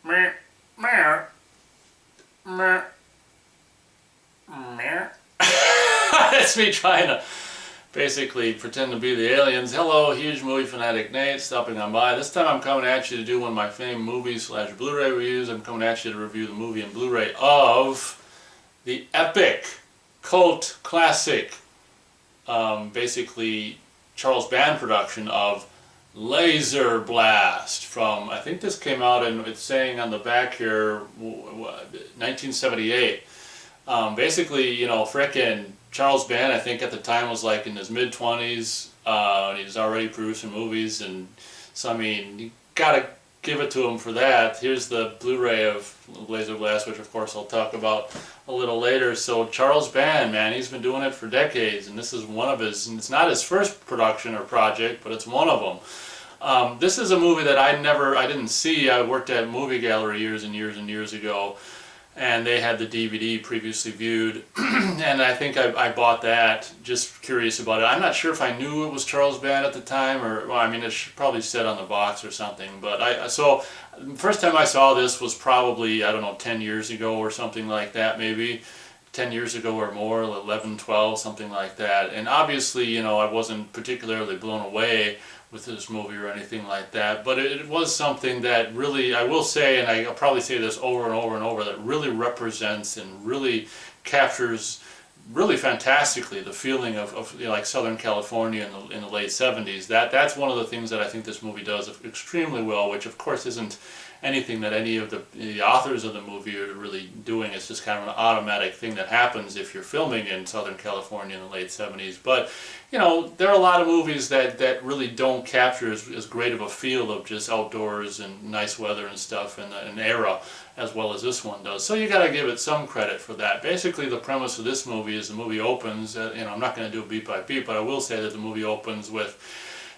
Meh, meh, meh, meh. It's me trying to basically pretend to be the aliens. Hello, huge movie fanatic Nate, stopping on by. This time I'm coming at you to do one of my famed movies / Blu-ray reviews. I'm coming at you to review the movie and Blu-ray of the epic cult classic, basically Charles Band production of Laserblast from, I think this came out and it's saying on the back here, 1978. Basically, you know, frickin' Charles Band, I think at the time was like in his mid-20s. He was already producing movies, and so I mean, you gotta give it to him for that. Here's the Blu-ray of Laserblast, which of course I'll talk about a little later. So Charles Band, man, he's been doing it for decades, and this is one of his, and it's not his first production or project, but it's one of them. This is a movie that I didn't see. I worked at Movie Gallery years and years and years ago, and they had the DVD previously viewed, and I think I bought that, just curious about it. I'm not sure if I knew it was Charles Band at the time, or, well, I mean, it probably said on the box or something, but so first time I saw this was probably, I don't know, 10 years ago or something like that, maybe 10 years ago or more, 11, 12, something like that, and obviously, you know, I wasn't particularly blown away with this movie or anything like that, but it was something that really, I will say, and I'll probably say this over and over and over, that really represents and really captures really fantastically the feeling of you know, like Southern California in the late 70s. That's one of the things that I think this movie does extremely well, which of course isn't anything that any of the authors of the movie are really doing. It's just kind of an automatic thing that happens if you're filming in Southern California in the late 70s. But, you know, there are a lot of movies that really don't capture as great of a feel of just outdoors and nice weather and stuff in an era as well as this one does. So you got to give it some credit for that. Basically, the premise of this movie is the movie opens, you know, I'm not going to do it beat by beat, but I will say that the movie opens with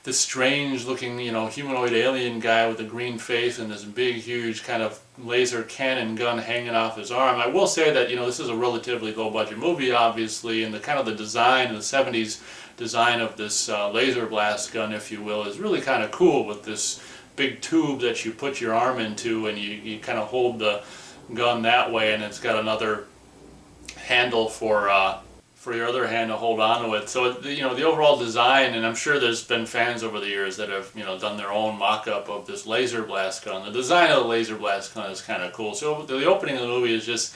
this strange looking, you know, humanoid alien guy with a green face and this big, huge kind of laser cannon gun hanging off his arm. I will say that, you know, this is a relatively low budget movie, obviously, and the kind of the design, the 70s design of this laser blast gun, if you will, is really kind of cool, with this big tube that you put your arm into, and you kind of hold the gun that way, and it's got another handle for your other hand to hold on to it. So, you know, the overall design, and I'm sure there's been fans over the years that have, you know, done their own mock-up of this laser blast gun. The design of the laser blast gun is kind of cool. So the opening of the movie is just,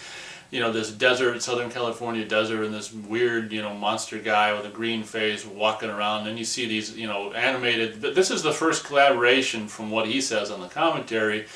you know, this desert, Southern California desert, and this weird, you know, monster guy with a green face walking around. And you see these, you know, animated, but this is the first collaboration, from what he says on the commentary,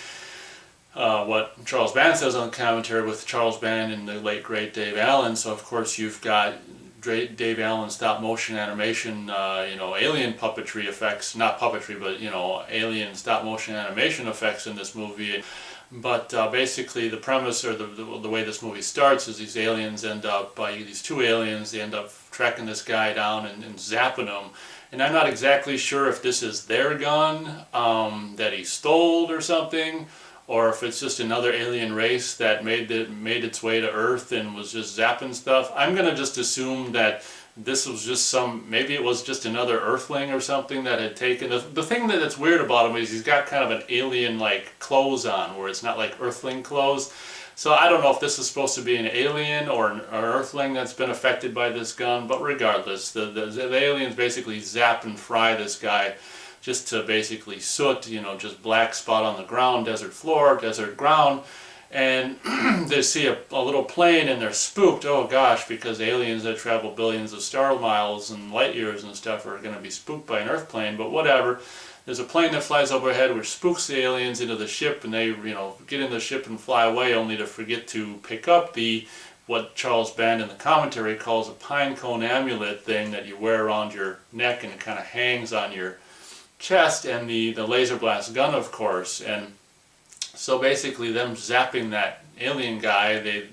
what Charles Band says on the commentary, with Charles Band and the late great Dave Allen. So of course you've got Dave Allen stop motion animation, you know, alien puppetry effects, not puppetry, but, you know, alien stop motion animation effects in this movie. But basically the premise, or the way this movie starts, is these aliens end up, these two aliens, they end up tracking this guy down and zapping him. And I'm not exactly sure if this is their gun that he stole or something, or if it's just another alien race that made its way to Earth and was just zapping stuff. I'm going to just assume that this was just maybe it was just another Earthling or something that had taken... The thing that's weird about him is he's got kind of an alien-like clothes on, where it's not like Earthling clothes. So I don't know if this is supposed to be an alien or an Earthling that's been affected by this gun, but regardless, the aliens basically zap and fry this guy just to basically soot, you know, just black spot on the ground, desert floor, desert ground, and they see a little plane and they're spooked. Oh gosh, because aliens that travel billions of star miles and light years and stuff are going to be spooked by an Earth plane, but whatever. There's a plane that flies overhead which spooks the aliens into the ship, and they, you know, get in the ship and fly away, only to forget to pick up what Charles Band in the commentary calls a pine cone amulet thing that you wear around your neck, and it kind of hangs on your chest, and the laser blast gun, of course. And so basically them zapping that alien guy, they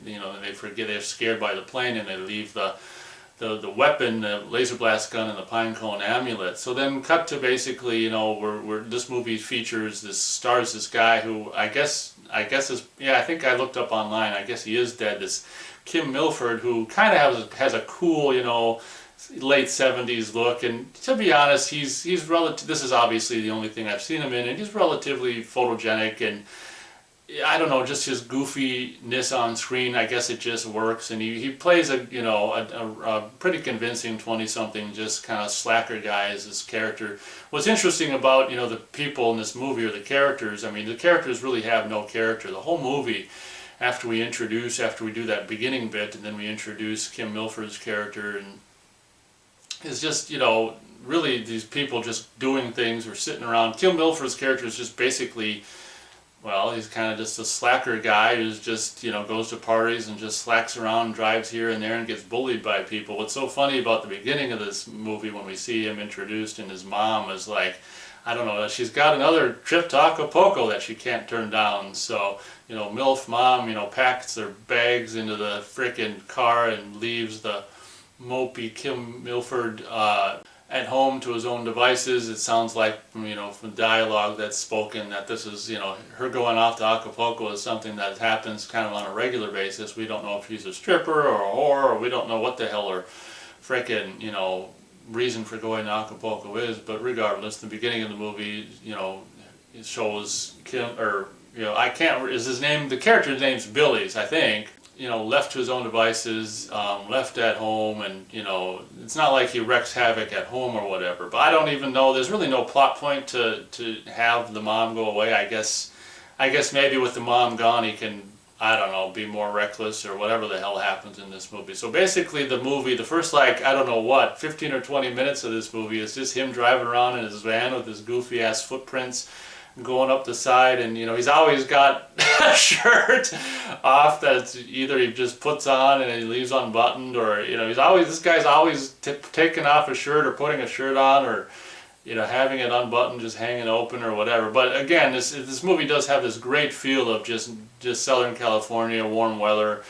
forget, they're scared by the plane, and they leave the weapon, the laser blast gun, and the pine cone amulet. So then cut to basically, you know, where this movie stars this guy who I guess is, yeah, I think I looked up online, I guess he is dead, this Kim Milford, who kind of has a cool, you know, late 70s look, and to be honest, he's relative. This is obviously the only thing I've seen him in, and he's relatively photogenic, and I don't know, just his goofiness on screen. I guess it just works, and he plays a pretty convincing 20-something, just kind of slacker guy as this character. What's interesting about the people in this movie, or the characters, I mean, the characters really have no character. The whole movie, after we do that beginning bit, and then we introduce Kim Milford's character, and it's just really these people just doing things or sitting around. Kim Milford's character is just basically, well, he's kind of just a slacker guy who's just, goes to parties and just slacks around, drives here and there, and gets bullied by people. What's so funny about the beginning of this movie, when we see him introduced, and his mom is like, I don't know, she's got another trip to Acapulco that she can't turn down. So, MILF mom, packs their bags into the frickin' car and leaves the mopey Kim Milford at home to his own devices. It sounds like, from dialogue that's spoken, that this is, her going off to Acapulco is something that happens kind of on a regular basis. We don't know if she's a stripper or a whore, or we don't know what the hell her frickin', reason for going to Acapulco is. But regardless, the beginning of the movie, it shows Kim, or, is his name, the character's name's Billy's, I think. Left to his own devices, left at home, and it's not like he wreaks havoc at home or whatever. But I don't even know. There's really no plot point to have the mom go away. I guess maybe with the mom gone, he can, I don't know, be more reckless or whatever the hell happens in this movie. So basically, the movie, the first 15 or 20 minutes of this movie is just him driving around in his van with his goofy ass footprints, going up the side, and he's always got a shirt off that's either he just puts on and he leaves unbuttoned, or this guy's always taking off a shirt or putting a shirt on, or having it unbuttoned, just hanging open or whatever. But again, this movie does have this great feel of just Southern California, warm weather,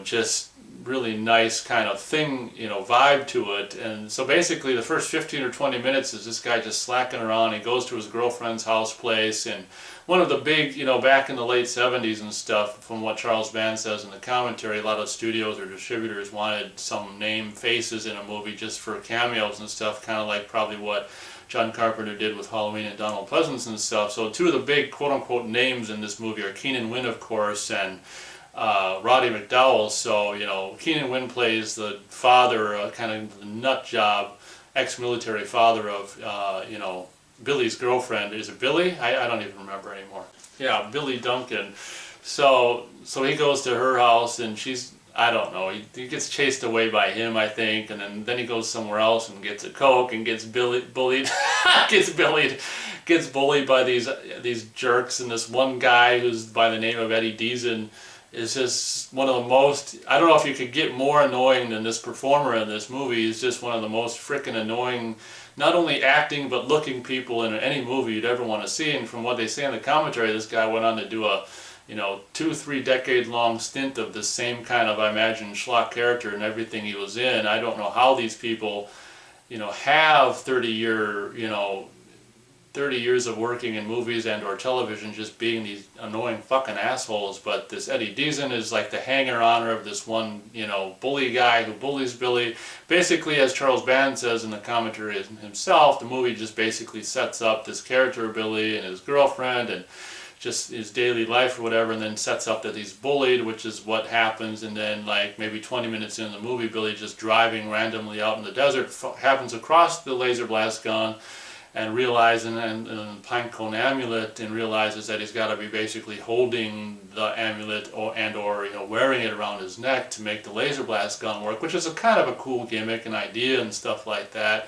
just really nice kind of thing, vibe to it. And so basically the first 15 or 20 minutes is this guy just slacking around. He goes to his girlfriend's house place, and one of the big, back in the late 70s and stuff, from what Charles Band says in the commentary, a lot of studios or distributors wanted some name faces in a movie just for cameos and stuff, kind of like probably what John Carpenter did with Halloween and Donald Pleasance and stuff. So two of the big quote-unquote names in this movie are Keenan Wynn, of course, and Roddy McDowell. So, Keenan Wynn plays the father, kind of the nut job, ex-military father of, Billy's girlfriend. Is it Billy? I don't even remember anymore. Yeah, Billy Duncan. So he goes to her house, and she's, I don't know, he gets chased away by him, I think, and then he goes somewhere else and gets a Coke and gets bullied, gets bullied by these jerks, and this one guy who's by the name of Eddie Deason is just one of the most, I don't know if you could get more annoying than this performer in this movie. He's just one of the most freaking annoying, not only acting but looking people in any movie you'd ever want to see. And from what they say in the commentary, this guy went on to do a 2-3 decade long stint of the same kind of, I imagine, schlock character in everything he was in. I don't know how these people have 30 years of working in movies and or television just being these annoying fucking assholes. But this Eddie Deason is like the hanger-oner of this one, bully guy who bullies Billy. Basically, as Charles Band says in the commentary himself, the movie just basically sets up this character of Billy and his girlfriend and just his daily life or whatever, and then sets up that he's bullied, which is what happens. And then maybe 20 minutes into the movie, Billy just driving randomly out in the desert happens across the Laserblast gun, and realizing, and pinecone amulet, and realizes that he's got to be basically holding the amulet or wearing it around his neck to make the Laserblast gun work, which is a kind of a cool gimmick and idea and stuff like that.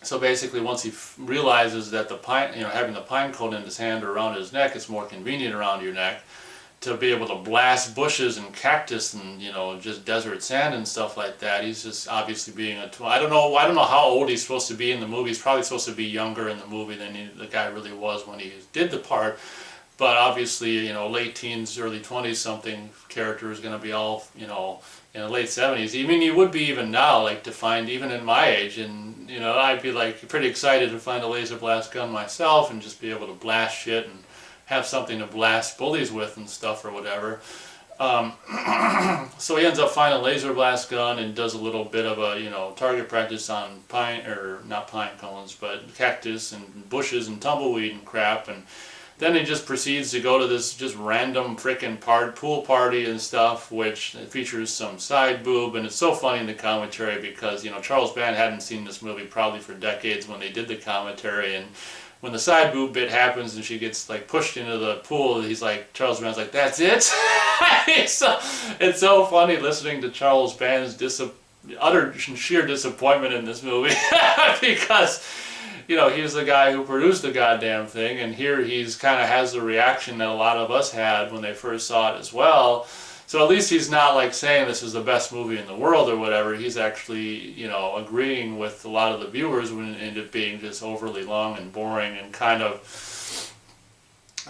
So basically, once he realizes that having the pinecone in his hand or around his neck is more convenient around your neck, to be able to blast bushes and cactus and just desert sand and stuff like that. He's just obviously being I don't know how old he's supposed to be in the movie. He's probably supposed to be younger in the movie than the guy really was when he did the part. But obviously, late teens, early 20s something character is going to be all in the late 70s. I mean, you would be even now, to find, even in my age, and I'd be pretty excited to find a laser blast gun myself and just be able to blast shit and have something to blast bullies with and stuff or whatever. So he ends up finding a laser blast gun and does a little bit of a target practice on not pine cones, but cactus and bushes and tumbleweed and crap. And Then he just proceeds to go to this just random frickin' pool party and stuff, which features some side boob, and it's so funny in the commentary because, you know, Charles Band hadn't seen this movie probably for decades when they did the commentary, and when the side boob bit happens and she gets like pushed into the pool, he's like, Charles Band's like, "That's it?" it's so funny listening to Charles Band's utter sheer disappointment in this movie because, you know, he's the guy who produced the goddamn thing, and here he's kind of has the reaction that a lot of us had when they first saw it as well. So at least he's not like saying this is the best movie in the world or whatever. He's actually, you know, agreeing with a lot of the viewers when it ended up being just overly long and boring and kind of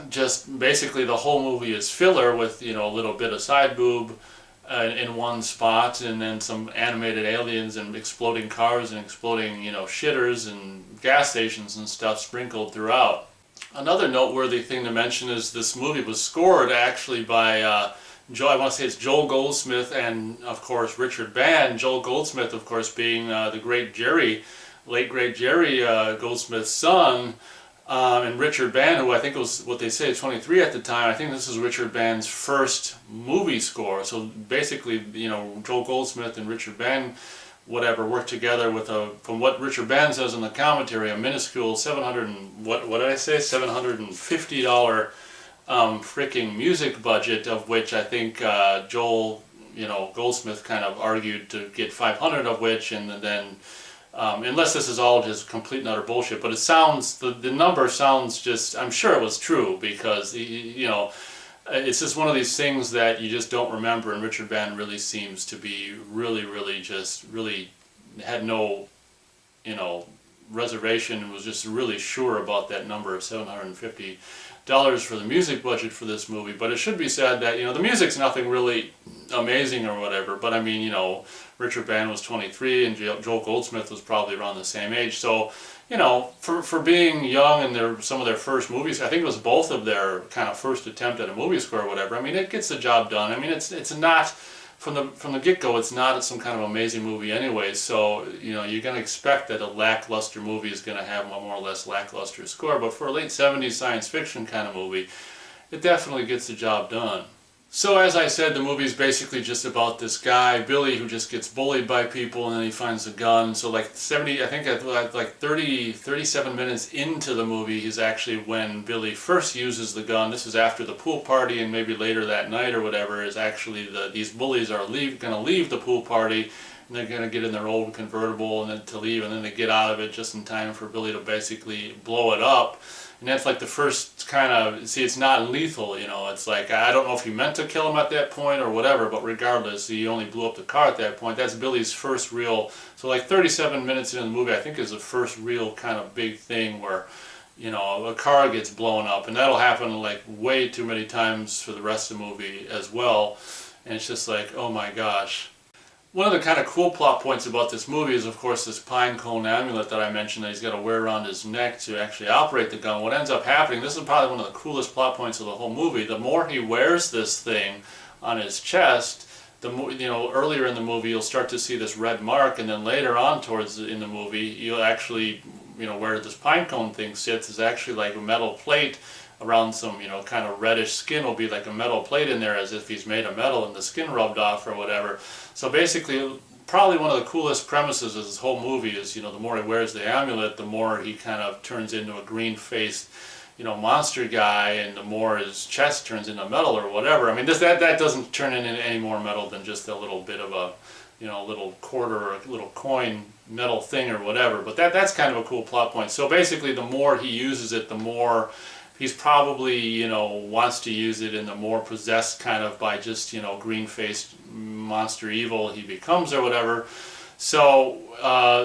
just basically the whole movie is filler with, you know, a little bit of side boob in one spot, and then some animated aliens and exploding cars and exploding, you know, shitters and gas stations and stuff sprinkled throughout. Another noteworthy thing to mention is this movie was scored actually by I want to say it's Joel Goldsmith and of course Richard Band. Joel Goldsmith, of course, being the late great Jerry Goldsmith's son. And Richard Band, who I think was what they say 23 at the time, I think this is Richard Band's first movie score. So basically, you know, Joel Goldsmith and Richard Band, whatever, worked together with from what Richard Band says in the commentary, a minuscule what did I say, $750 freaking music budget, of which I think Joel, you know, Goldsmith kind of argued to get 500 of which, and then. Unless this is all just complete and utter bullshit, but it sounds, the number sounds just, I'm sure it was true because, you know, it's just one of these things that you just don't remember, and Richard Band really seems to be really had no, you know, reservation and was just really sure about that number of $750 for the music budget for this movie. But it should be said that, you know, the music's nothing really amazing or whatever, but I mean, you know, Richard Band was 23 and Joel Goldsmith was probably around the same age, so, you know, for being young and some of their first movies, I think it was both of their kind of first attempt at a movie score or whatever, I mean, it gets the job done. I mean, it's not, from the get-go, it's not some kind of amazing movie anyway, so, you know, you're going to expect that a lackluster movie is going to have a more or less lackluster score, but for a late 70s science fiction kind of movie, it definitely gets the job done. So as I said, the movie is basically just about this guy, Billy, who just gets bullied by people and then he finds a gun. So like 37 minutes into the movie is actually when Billy first uses the gun. This is after the pool party, and maybe later that night or whatever is actually these bullies are going to leave the pool party, and they're going to get in their old convertible and then to leave, and then they get out of it just in time for Billy to basically blow it up. And that's like the first kind of, see, it's not lethal, you know, it's like, I don't know if he meant to kill him at that point or whatever, but regardless, he only blew up the car at that point. That's Billy's first real, so like 37 minutes into the movie, I think is the first real kind of big thing where, you know, a car gets blown up, and that'll happen like way too many times for the rest of the movie as well, and it's just like, oh my gosh. One of the kind of cool plot points about this movie is, of course, this pine cone amulet that I mentioned that he's got to wear around his neck to actually operate the gun. What ends up happening, this is probably one of the coolest plot points of the whole movie, the more he wears this thing on his chest, the more, you know, earlier in the movie you'll start to see this red mark, and then later on in the movie you'll actually, you know, where this pine cone thing sits is actually like a metal plate around some, you know, kind of reddish skin will be like a metal plate in there, as if he's made of metal and the skin rubbed off or whatever. So basically, probably one of the coolest premises of this whole movie is, you know, the more he wears the amulet, the more he kind of turns into a green-faced, you know, monster guy, and the more his chest turns into metal or whatever. I mean, that doesn't turn into any more metal than just a little bit of a, you know, a little quarter or a little coin metal thing or whatever. But that's kind of a cool plot point. So basically, the more he uses it, the more he's probably, you know, wants to use it, and the more possessed kind of by just, you know, green-faced monster evil he becomes or whatever. So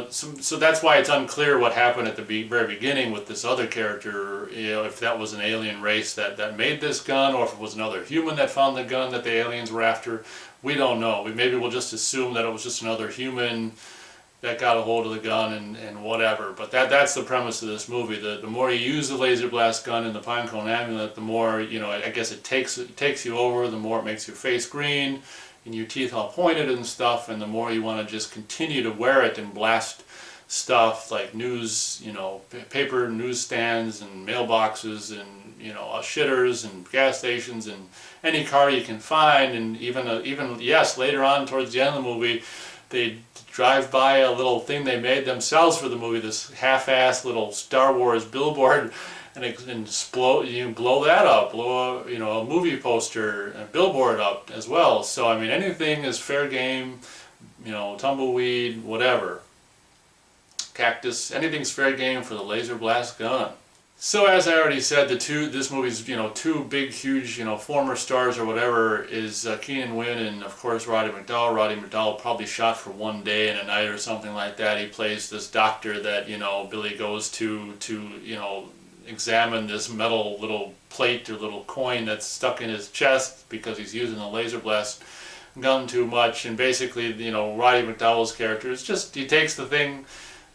so that's why it's unclear what happened at the very beginning with this other character, you know, if that was an alien race that made this gun, or if it was another human that found the gun that the aliens were after. We don't know. Maybe we'll just assume that it was just another human that got a hold of the gun and whatever. But that's the premise of this movie. The more you use the laser blast gun and the pinecone amulet, the more, you know, I guess it takes you over, the more it makes your face green and your teeth all pointed and stuff, and the more you want to just continue to wear it and blast stuff like news, paper newsstands and mailboxes and shitters and gas stations and any car you can find. And even yes, later on towards the end of the movie, they drive by a little thing they made themselves for the movie, this half-assed little Star Wars billboard, and explode. You blow that up, blow a movie poster, a billboard up as well. So I mean, anything is fair game. Tumbleweed, whatever, cactus, anything's fair game for the Laserblast gun. So as I already said, this movie's two big, huge former stars or whatever is Keenan Wynn and of course Roddy McDowall. Roddy McDowall probably shot for one day and a night or something like that. He plays this doctor that Billy goes to examine this metal little plate or little coin that's stuck in his chest because he's using the Laserblast gun too much. And basically, Roddy McDowall's character is just, he takes the thing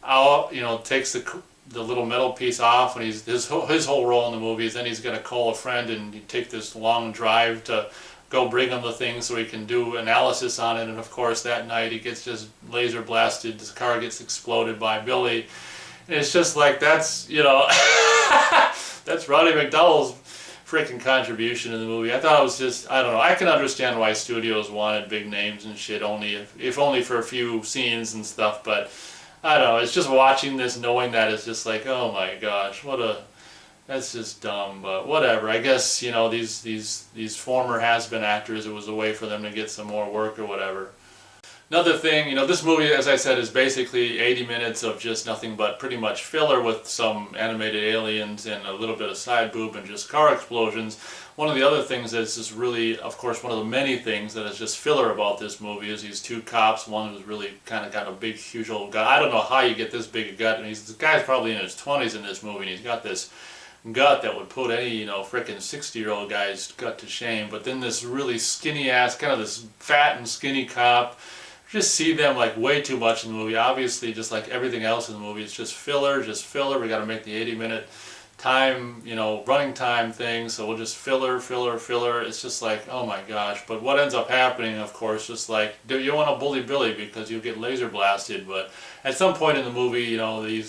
out, takes the little metal piece off, and his whole role in the movie is then he's going to call a friend and he take this long drive to go bring him the thing so he can do analysis on it. And of course that night he gets just laser blasted, his car gets exploded by Billy. And it's just like, that's that's Roddy McDowall's freaking contribution in the movie. I thought it was just, I don't know, I can understand why studios wanted big names and shit, if only for a few scenes and stuff, but I don't know, it's just watching this, knowing that it's just like, oh my gosh, that's just dumb, but whatever. I guess, these former has-been actors, it was a way for them to get some more work or whatever. Another thing, this movie, as I said, is basically 80 minutes of just nothing but pretty much filler with some animated aliens and a little bit of side boob and just car explosions. One of the other things that's just really, of course, one of the many things that is just filler about this movie is these two cops. One who's really kind of got a big, huge old gut. I don't know how you get this big a gut. And the guy's probably in his 20s in this movie, and he's got this gut that would put any, frickin' 60-year-old guy's gut to shame. But then this really skinny ass, kind of this fat and skinny cop, just see them like way too much in the movie. Obviously, just like everything else in the movie, it's just filler. We got to make the 80-minute time, running time thing, so we'll just filler. It's just like, oh my gosh. But what ends up happening, of course, just like, you want to bully Billy because you'll get laser blasted. But at some point in the movie,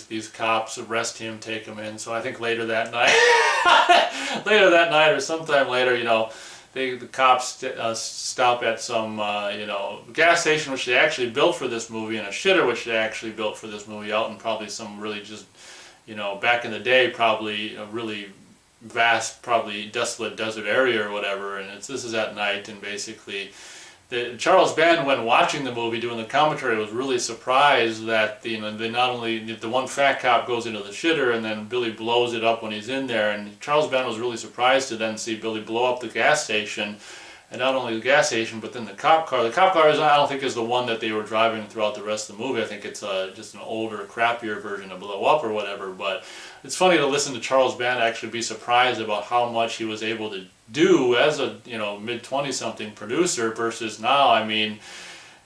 these cops arrest him, take him in. So I think later that night or sometime later, the cops stop at some gas station which they actually built for this movie, and a shitter which they actually built for this movie out in probably some really just back in the day, probably a really vast, probably desolate desert area or whatever. And this is at night, and basically Charles Band, when watching the movie, doing the commentary, was really surprised that they not only, the one fat cop goes into the shitter and then Billy blows it up when he's in there, and Charles Band was really surprised to then see Billy blow up the gas station. And not only the gas station, but then the cop car. The cop car, I don't think, is the one that they were driving throughout the rest of the movie. I think it's just an older, crappier version of Blow Up or whatever. But it's funny to listen to Charles Band actually be surprised about how much he was able to do as a mid-20-something producer versus now. I mean,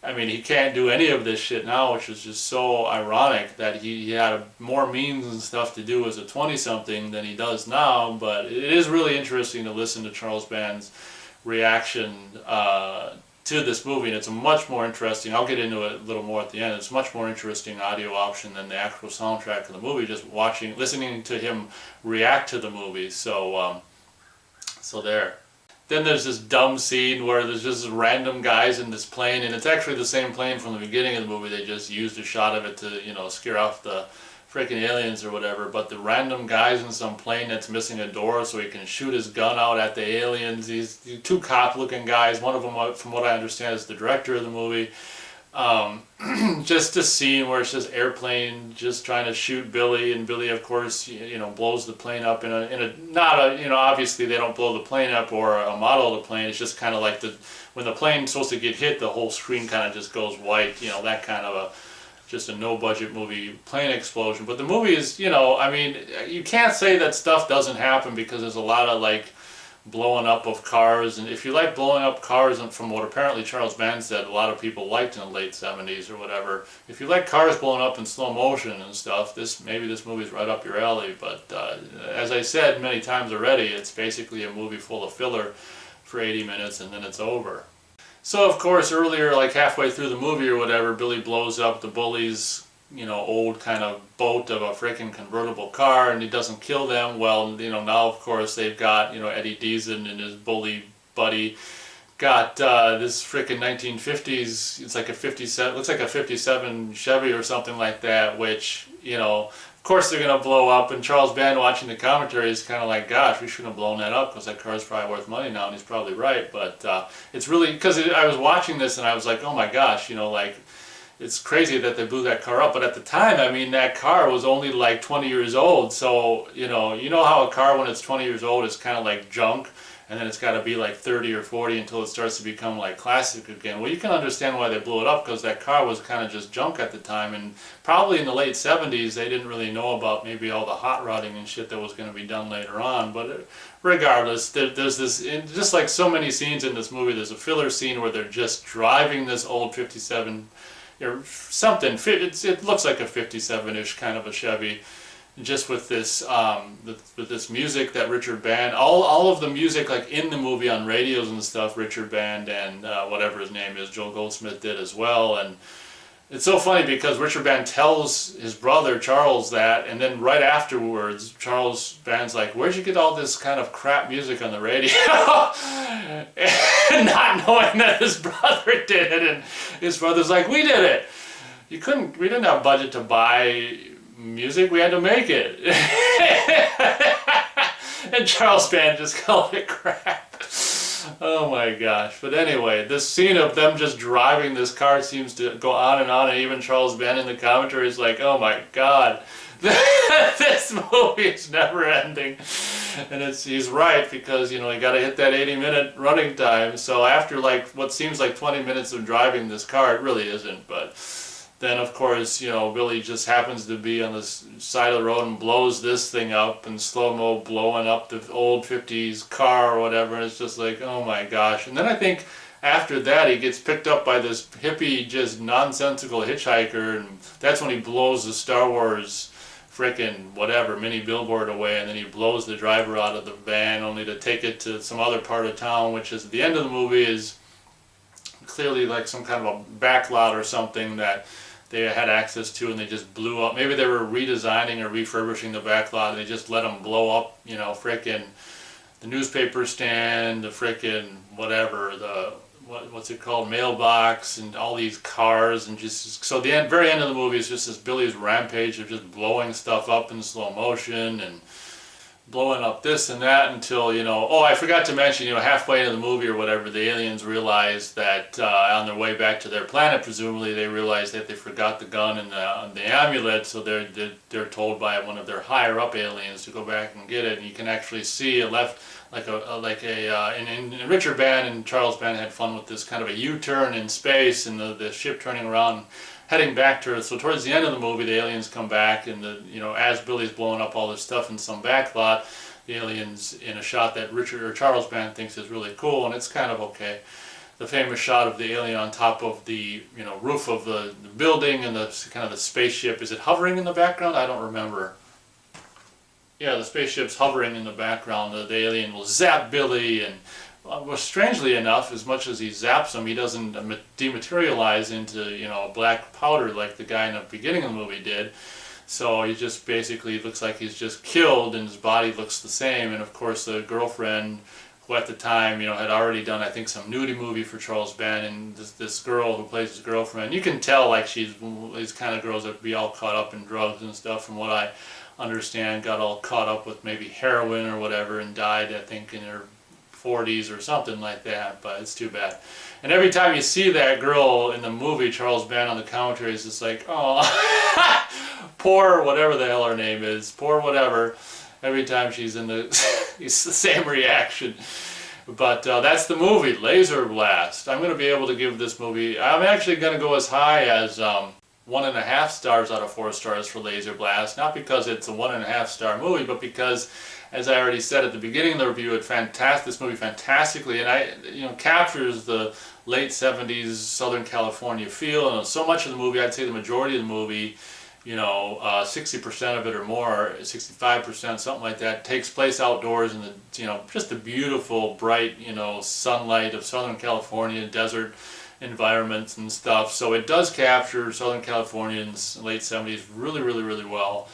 he can't do any of this shit now, which is just so ironic that he had more means and stuff to do as a 20-something than he does now. But it is really interesting to listen to Charles Band's reaction to this movie, and it's a much more interesting, I'll get into it a little more at the end, it's a much more interesting audio option than the actual soundtrack of the movie, just listening to him react to the movie. So there. Then there's this dumb scene where there's just random guys in this plane, and it's actually the same plane from the beginning of the movie. They just used a shot of it to scare off the freaking aliens or whatever, but the random guys in some plane that's missing a door so he can shoot his gun out at the aliens. These two cop-looking guys, one of them, from what I understand, is the director of the movie. Just a scene where it's just airplane just trying to shoot Billy, and Billy, of course, blows the plane up obviously they don't blow the plane up or a model of the plane. It's just kind of like when the plane's supposed to get hit, the whole screen kind of just goes white. That kind of just a no-budget movie plane explosion. But the movie is, you can't say that stuff doesn't happen because there's a lot of blowing up of cars. And if you like blowing up cars, and from what apparently Charles Band said, a lot of people liked in the late 70s or whatever, if you like cars blowing up in slow motion and stuff, maybe this movie's right up your alley. But as I said many times already, it's basically a movie full of filler for 80 minutes and then it's over. So of course earlier, like halfway through the movie or whatever, Billy blows up the bully's old kind of boat of a freaking convertible car, and he doesn't kill them. Well, now of course they've got, Eddie Deason and his bully buddy got this freaking 1950s, it's like a 57, looks like a 57 Chevy or something like that, which, of course they're going to blow up, and Charles Band watching the commentary is kind of like, gosh, we shouldn't have blown that up because that car's probably worth money now, and he's probably right. But it's really, because I was watching this and I was like, oh my gosh, like, it's crazy that they blew that car up. But at the time, I mean, that car was only like 20 years old, so, you know how a car when it's 20 years old is kind of like junk, and then it's got to be like 30 or 40 until it starts to become like classic again. Well, you can understand why they blew it up, because that car was kind of just junk at the time, and probably in the late 70s they didn't really know about maybe all the hot rodding and shit that was going to be done later on. But regardless, there's this, just like so many scenes in this movie, there's a filler scene where they're just driving this old 57 or something, it looks like a 57-ish kind of a Chevy, just with this music that Richard Band, all of the music like in the movie on radios and stuff, Richard Band and whatever his name is, Joel Goldsmith did as well. And it's so funny because Richard Band tells his brother Charles that, and then right afterwards Charles Band's like, where'd you get all this kind of crap music on the radio? And not knowing that his brother did it, and his brother's like, we did it. We didn't have budget to buy music, we had to make it. And Charles Band just called it crap. Oh my gosh. But anyway, this scene of them just driving this car seems to go on, and even Charles Band in the commentary is like, oh my god, this movie is never ending. And he's right, because you got to hit that 80-minute running time. So after like what seems like 20 minutes of driving this car, it really isn't. But then of course, Billy just happens to be on the side of the road and blows this thing up in slow-mo, blowing up the old 50s car or whatever, and it's just like, oh my gosh. And then I think after that he gets picked up by this hippie, just nonsensical hitchhiker, and that's when he blows the Star Wars frickin' whatever mini billboard away, and then he blows the driver out of the van only to take it to some other part of town, which is at the end of the movie is clearly like some kind of a back lot or something that they had access to, and they just blew up. Maybe they were redesigning or refurbishing the back lot, and they just let them blow up, frickin' the newspaper stand, the frickin' whatever, the what's it called, mailbox, and all these cars, and just, so the very end of the movie is just this Billy's rampage of just blowing stuff up in slow motion and blowing up this and that until, oh, I forgot to mention, halfway into the movie or whatever, the aliens realized that on their way back to their planet, presumably, they realized that they forgot the gun and the amulet, so they're told by one of their higher up aliens to go back and get it. And you can actually see it left and Richard Band and Charles Band had fun with this kind of a U-turn in space, and the ship turning around, heading back to Earth. So towards the end of the movie, the aliens come back, and as Billy's blowing up all this stuff in some back lot, the aliens, in a shot that Richard or Charles Band thinks is really cool, and it's kind of okay. The famous shot of the alien on top of the roof of the building, and the kind of the spaceship. Is it hovering in the background? I don't remember. Yeah, the spaceship's hovering in the background. The alien will zap Billy, and well, strangely enough, as much as he zaps him, he doesn't dematerialize into black powder like the guy in the beginning of the movie did. So he just basically looks like he's just killed, and his body looks the same. And of course, the girlfriend, who at the time had already done, I think, some nudie movie for Charles Band, and this girl who plays his girlfriend, you can tell like she's these kind of girls that be all caught up in drugs and stuff. From what I understand, got all caught up with maybe heroin or whatever, and died, I think, in her 40s or something like that. But it's too bad. And every time you see that girl in the movie, Charles Band on the commentary is just like, oh, poor whatever the hell her name is, poor whatever. Every time she's in the, it's the same reaction. But that's the movie, Laserblast. I'm going to be able to give this movie, I'm actually going to go as high as 1.5 stars out of 4 stars for Laserblast. Not because it's a 1.5 star movie, but because, as I already said at the beginning of the review, this movie fantastically, and captures the late 70s Southern California feel. And so much of the movie, I'd say the majority of the movie, 60% of it or more, 65%, something like that, takes place outdoors in the, just the beautiful, bright, sunlight of Southern California, desert environments and stuff. So it does capture Southern California in the late 70s really, really, really well.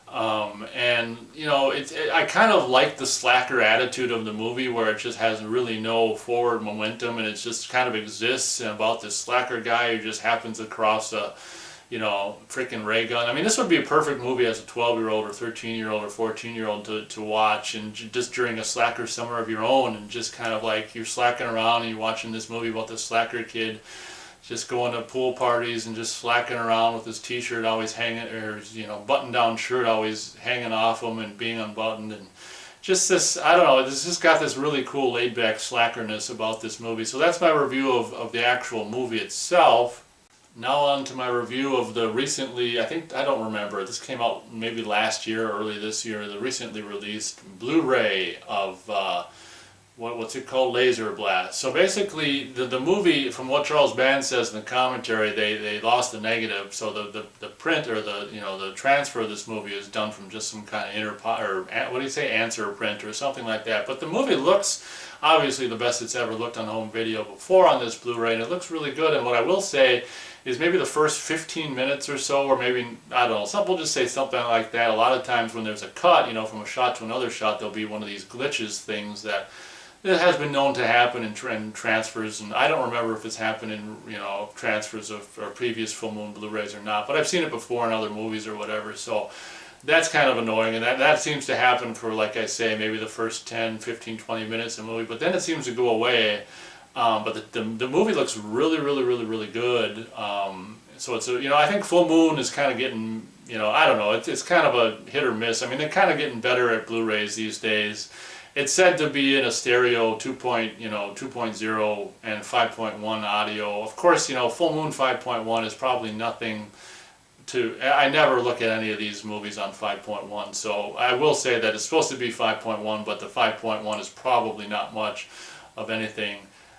And you know, I kind of like the slacker attitude of the movie, where it just has really no forward momentum, and it just kind of exists about this slacker guy who just happens across a, you know, freaking ray gun. I mean, this would be a perfect movie as a 12-year-old or 13-year-old or 14-year-old to watch, and just during a slacker summer of your own, and just kind of like you're slacking around and you're watching this movie about this slacker kid just going to pool parties and just slacking around with his t-shirt always hanging, or his, you know, button-down shirt always hanging off him and being unbuttoned, and just this, I don't know, this just got this really cool laid-back slackerness about this movie. So that's my review of the actual movie itself. Now on to my review of the recently, I don't remember, this came out maybe last year or early this year, the recently released Blu-ray of, what's it called? Laserblast. So basically, the movie, from what Charles Band says in the commentary, they lost the negative, so the print, or the transfer of this movie is done from just some kind of what do you say, answer print or something like that. But the movie looks obviously the best it's ever looked on home video before on this Blu-ray, and it looks really good. And what I will say is maybe the first 15 minutes or so, or maybe, I don't know, we'll just say something like that. A lot of times when there's a cut, you know, from a shot to another shot, there'll be one of these glitches things that it has been known to happen in transfers, and I don't remember if it's happened in, you know, transfers of previous full moon Blu-rays or not, but I've seen it before in other movies or whatever, so that's kind of annoying, and that seems to happen for, like I say, maybe the first 10, 15, 20 minutes of the movie, but then it seems to go away. But the movie looks really, really, really, really good. So it's you know, I think Full Moon is kind of getting, you know, I don't know, it's kind of a hit or miss. I mean, they're kind of getting better at Blu-rays these days. It's said to be in a stereo 2.0 and 5.1 audio. Of course, you know, Full Moon 5.1 is probably nothing to, I never look at any of these movies on 5.1, so I will say that it's supposed to be 5.1, but the 5.1 is probably not much of anything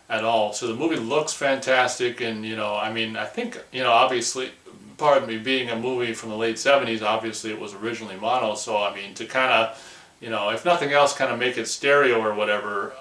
at all. So the movie looks fantastic, and you know, I mean, I think, you know, obviously, pardon me, being a movie from the late 70s, obviously it was originally mono, so I mean, to kind of, you know, if nothing else, kind of make it stereo or whatever,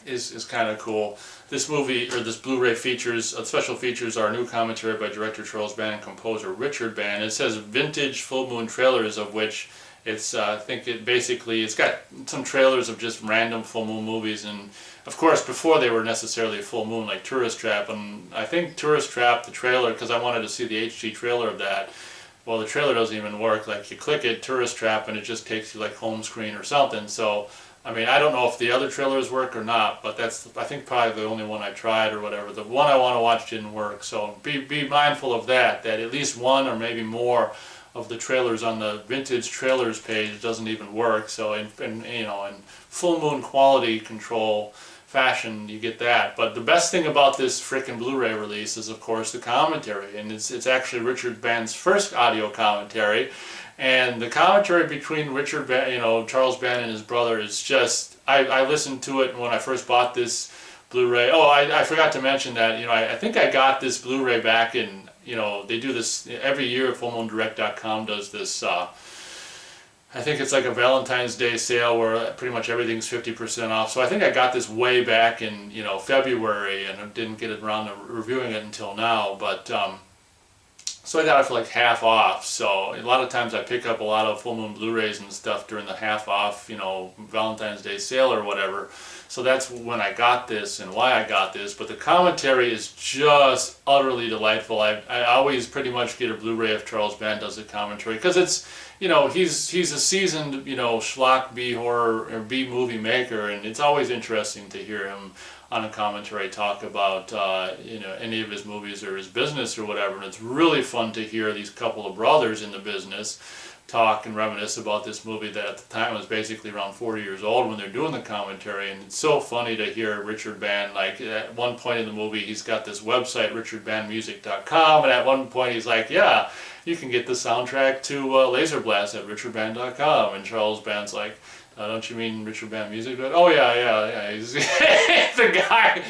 is kind of cool. This movie, or this Blu-ray features, special features our new commentary by director Charles Band and composer Richard Band. It says vintage full moon trailers, of which it's, I think it's got some trailers of just random full moon movies, and of course before they were necessarily full moon, like Tourist Trap, and I think Tourist Trap, the trailer, because I wanted to see the HD trailer of that, well, the trailer doesn't even work. Like, you click it, Tourist Trap, and it just takes you like home screen or something. So, I mean, I don't know if the other trailers work or not, but that's, I think, probably the only one I tried or whatever. The one I want to watch didn't work, so be mindful of that at least one or maybe more of the trailers on the vintage trailers page doesn't even work. So, in you know, in full moon quality control fashion, you get that. But the best thing about this frickin' Blu-ray release is, of course, the commentary, and it's actually Richard Band's first audio commentary, and the commentary between Richard Band, you know, Charles Band and his brother is just, I listened to it when I first bought this Blu-ray. Oh, I forgot to mention that, you know, I think I got this Blu-ray back in, you know, they do this every year. FullMoonDirect.com does this, I think it's like a Valentine's Day sale where pretty much everything's 50% off. So I think I got this way back in, you know, February, and I didn't get around to reviewing it until now. But so I got it for like half off. So a lot of times I pick up a lot of Full Moon Blu-rays and stuff during the half off, you know, Valentine's Day sale or whatever. So that's when I got this and why I got this. But the commentary is just utterly delightful. I always pretty much get a Blu-ray if Charles Band does the commentary, because it's, you know, he's a seasoned, you know, schlock B-horror or B-movie maker, and it's always interesting to hear him on a commentary talk about, you know, any of his movies or his business or whatever. And it's really fun to hear these couple of brothers in the business talk and reminisce about this movie that at the time was basically around 40 years old when they're doing the commentary. And it's so funny to hear Richard Band, like at one point in the movie he's got this website, richardbandmusic.com, and at one point he's like, yeah, you can get the soundtrack to Laserblast at richardband.com, and Charles Band's like, don't you mean Richard Band Music? Oh yeah. He's the guy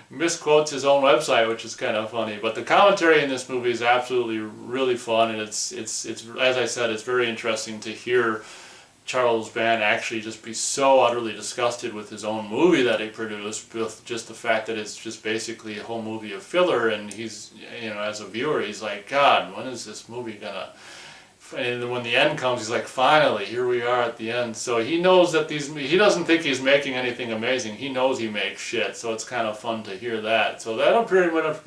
misquotes his own website, which is kind of funny. But the commentary in this movie is absolutely really fun, and it's as I said, it's very interesting to hear Charles Band actually just be so utterly disgusted with his own movie that he produced, with just the fact that it's just basically a whole movie of filler, and he's, as a viewer, he's like, God, when is this movie gonna... And when the end comes, he's like, finally, here we are at the end. So he knows that he doesn't think he's making anything amazing. He knows he makes shit, so it's kind of fun to hear that. So that'll pretty much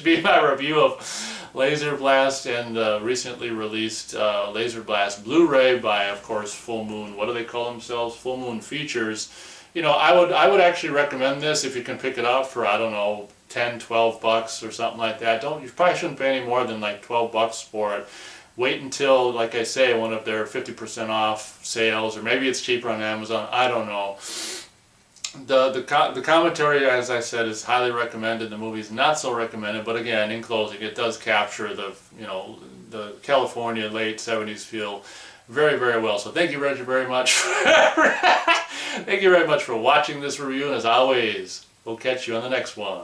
be my review of Laserblast and the recently released Laserblast Blu-ray by, of course, Full Moon. What do they call themselves? Full Moon Features. I would actually recommend this if you can pick it up for, I don't know, $10-12 or something like that. You probably shouldn't pay any more than like $12 for it. Wait until, like I say, one of their 50% off sales, or maybe it's cheaper on Amazon. I don't know. The commentary, as I said, is highly recommended. The movie is not so recommended, but again, in closing, it does capture the California late 70s feel very, very well. So thank you, Reggie, very much. Thank you very much for watching this review, and as always, we'll catch you on the next one.